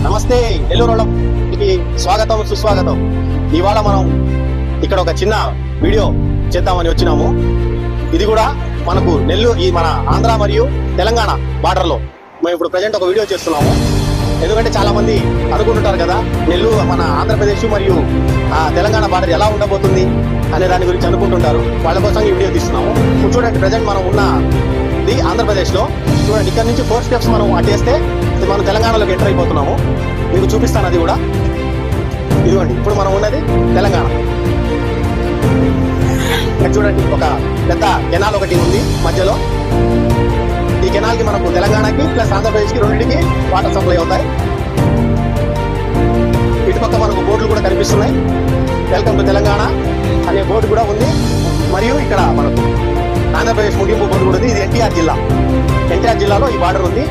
నమస్తే నెల్లూరు వాళ్ళకి స్వాగతం సుస్వాగతం. ఇవాళ మనం ఇక్కడ ఒక చిన్న వీడియో చేద్దామని వచ్చినాము. ఇది కూడా మనకు నెల్లూరు మన ఆంధ్ర మరియు తెలంగాణ బార్డర్ లో మేము ఇప్పుడు ప్రజెంట్ ఒక వీడియో చేస్తున్నాము. ఎందుకంటే చాలా మంది అనుకుంటుంటారు కదా, నెల్లూరు మన ఆంధ్రప్రదేశ్ మరియు తెలంగాణ బార్డర్ ఎలా ఉండబోతుంది అనే దాని గురించి అనుకుంటుంటారు. వాళ్ళ కోసం ఈ వీడియో తీస్తున్నాము. ఇప్పుడు చూడండి, ప్రజెంట్ మనం ఉన్నది ఆంధ్రప్రదేశ్ లో. చూడండి, ఇక్కడ నుంచి 4 స్టెప్స్ మనం అట్టేస్తే మనం తెలంగాణలోకి ఎంటర్ అయిపోతున్నాము. మీకు చూపిస్తాను అది కూడా. ఇదిగోండి, ఇప్పుడు మనం ఉన్నది తెలంగాణ. ఇక్కడ చూడండి, ఒక పెద్ద కెనాల్ ఒకటి ఉంది మధ్యలో. ఈ కెనాల్ కి మనకు తెలంగాణకి ప్లస్ ఆంధ్రప్రదేశ్ కి రెండింటికి వాటర్ సప్లై అవుతాయి. ఇటుపక్క మనకు బోర్డులు కూడా కనిపిస్తున్నాయి. వెల్కమ్ టు తెలంగాణ అనే బోర్డు కూడా ఉంది. మరియు ఇక్కడ మనకు ఆంధ్రప్రదేశ్ ముగింపు బోర్డు కూడా ఉంది. ఇది ఎన్టీఆర్ జిల్లా. ఎన్టీఆర్ జిల్లాలో ఈ బార్డర్ ఉంది.